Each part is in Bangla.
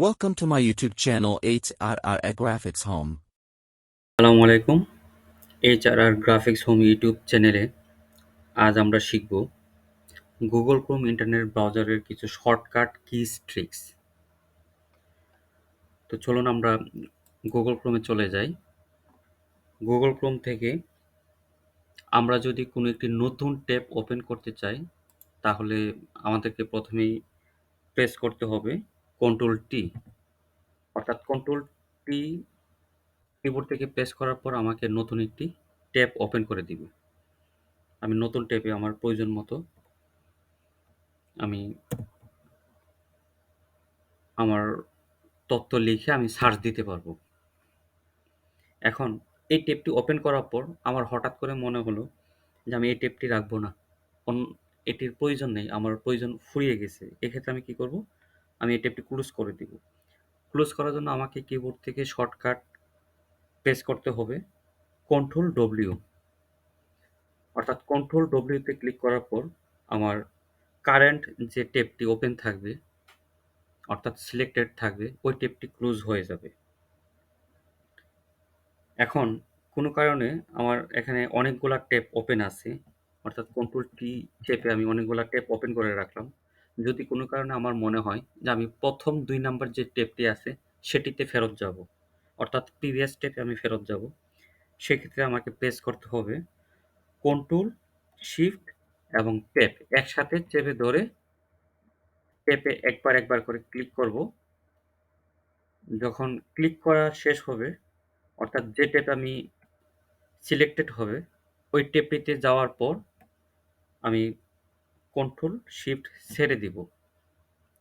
Welcome to my YouTube channel HRR Graphics Home. আসসালামু আলাইকুম। এইচআরআর গ্রাফিক্স হোম ইউটিউব চ্যানেলে আজ আমরা শিখব গুগল ক্রোম ইন্টারনেট ব্রাউজারের কিছু শর্টকাট কিস ট্রিক্স। তো চলুন আমরা গুগল ক্রোমে চলে যাই। গুগল ক্রোম থেকে আমরা যদি কোনো একটি নতুন ট্যাব ওপেন করতে চাই তাহলে আমাদেরকে প্রথমেই প্রেস করতে হবে কন্ট্রোল টি, অর্থাৎ কন্ট্রোল টি কিবোর্ড থেকে প্রেস করার পর আমাকে নতুন একটি ট্যাব ওপেন করে দিবে। আমি নতুন ট্যাবে আমার প্রয়োজন মতো আমি আমার তথ্য লিখে আমি সার্চ দিতে পারবো। এখন এই ট্যাবটি ওপেন করার পর আমার হঠাৎ করে মনে হলো যে আমি এই ট্যাবটি রাখবো না, এটির প্রয়োজন নেই, আমার প্রয়োজন ফুরিয়ে গেছে। এক্ষেত্রে আমি কি করব? আমি এই ট্যাবটি ক্লোজ করে দিব। ক্লোজ করার জন্য আমাকে কিবোর্ড থেকে শর্টকাট প্রেস করতে হবে কন্ট্রোল ডব্লিউ, অর্থাৎ কন্ট্রোল ডব্লিউতে ক্লিক করার পর আমার কারেন্ট যে ট্যাবটি ওপেন থাকবে অর্থাৎ সিলেক্টেড থাকবে ওই ট্যাবটি ক্লোজ হয়ে যাবে। এখন কোনো কারণে আমার এখানে অনেকগুলা ট্যাব ওপেন আছে, অর্থাৎ কন্ট্রোল টি চেপে আমি অনেকগুলা ট্যাব ওপেন করে রাখলাম। যদি কোনো কারণে আমার মনে হয় যে আমি প্রথম ২ নাম্বার যে ট্যাবটি আছে সেটিতে ফেরত যাব, অর্থাৎ প্রিভিয়াস ট্যাবে আমি ফেরত যাব, সেক্ষেত্রে আমাকে প্রেস করতে হবে কন্ট্রোল, শিফট এবং ট্যাব একসাথে চেপে ধরে ট্যাবে একবার করে ক্লিক করব। যখন ক্লিক করা শেষ হবে অর্থাৎ যে ট্যাব আমি সিলেক্টেড হবে ওই ট্যাবটিতে যাওয়ার পর আমি কন্ট্রোল শিফট ছেড়ে দিব,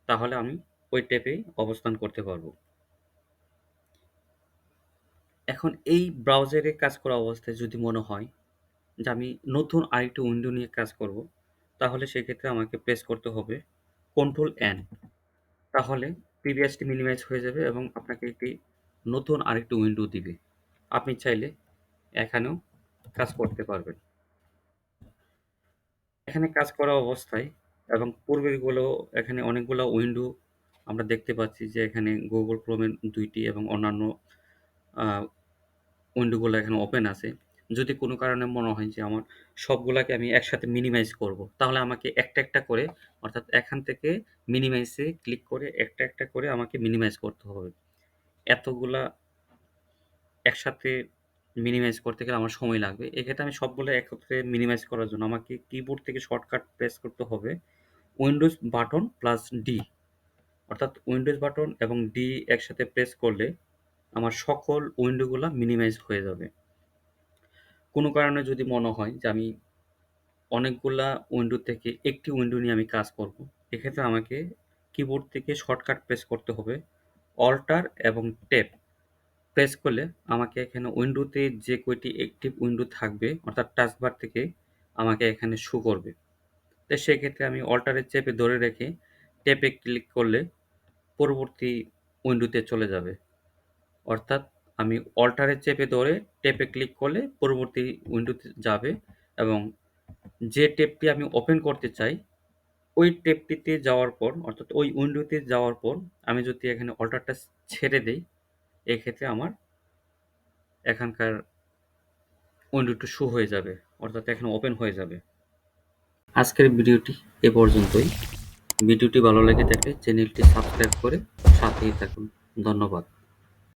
তাহলে আমি ওই ট্যাবেই অবস্থান করতে পারবো। এখন এই ব্রাউজারে কাজ করা অবস্থায় যদি মনে হয় যে আমি নতুন আরেকটি উইন্ডো নিয়ে কাজ করব, তাহলে সেক্ষেত্রে আমাকে প্রেস করতে হবে কন্ট্রোল এন, তাহলে প্রিভিয়াসটি মিনিমাইজ হয়ে যাবে এবং আপনাকে একটি নতুন আরেকটি উইন্ডো দিবে। আপনি চাইলে এখানেও কাজ করতে পারবেন। এখানে কাজ করা অবস্থায় এবং পূর্বেরগুলো এখানে অনেকগুলো উইন্ডো আমরা দেখতে পাচ্ছি যে এখানে গুগল ক্রোমের ২ টি এবং অন্যান্য আ উইন্ডোগুলো এখানে ওপেন আছে। যদি কোনো কারণে মনে হয় যে আমার সবগুলাকে আমি একসাথে মিনিমাইজ করব, তাহলে আমাকে একটা করে অর্থাৎ এখান থেকে মিনিমাইজে ক্লিক করে একটা করে আমাকে মিনিমাইজ করতে হবে। এতগুলা একসাথে মিনিমাইজ করতে গেলে আমার সময় লাগবে। এক্ষেত্রে আমি সবগুলো একত্রে মিনিমাইজ করার জন্য আমাকে কিবোর্ড থেকে শর্টকাট প্রেস করতে হবে উইন্ডোজ বাটন প্লাস ডি, অর্থাৎ উইন্ডোজ বাটন এবং ডি একসাথে প্রেস করলে আমার সকল উইন্ডোগুলা মিনিমাইজ হয়ে যাবে। কোনো কারণে যদি মনে হয় যে আমি অনেকগুলা উইন্ডো থেকে একটি উইন্ডো নিয়ে আমি কাজ করব, এক্ষেত্রে আমাকে কিবোর্ড থেকে শর্টকাট প্রেস করতে হবে অল্টার এবং ট্যাব প্রেস করলে আমাকে এখানে উইন্ডোতে যে কয়টি অ্যাক্টিভ উইন্ডো থাকবে অর্থাৎ টাস্কবার থেকে আমাকে এখানে শো করবে। তো সেক্ষেত্রে আমি অল্টারে চেপে ধরে রেখে ট্যাবে ক্লিক করলে পরবর্তী উইন্ডোতে চলে যাবে। অর্থাৎ আমি অল্টারে চেপে ধরে ট্যাবে ক্লিক করলে পরবর্তী উইন্ডোতে যাবে এবং যে ট্যাবটি আমি ওপেন করতে চাই ওই ট্যাবটিতে যাওয়ার পর অর্থাৎ ওই উইন্ডোতে যাওয়ার পর আমি যদি এখানে অল্টারটা ছেড়ে দেই, এক্ষেত্রে আমার এখানকার উইন্ডোটি শো হয়ে যাবে, অর্থাৎ এখানে ওপেন হয়ে যাবে। আজকের ভিডিওটি এ পর্যন্তই। ভিডিওটি ভালো লেগে থাকলে চ্যানেলটি সাবস্ক্রাইব করে সাথেই থাকুন। ধন্যবাদ।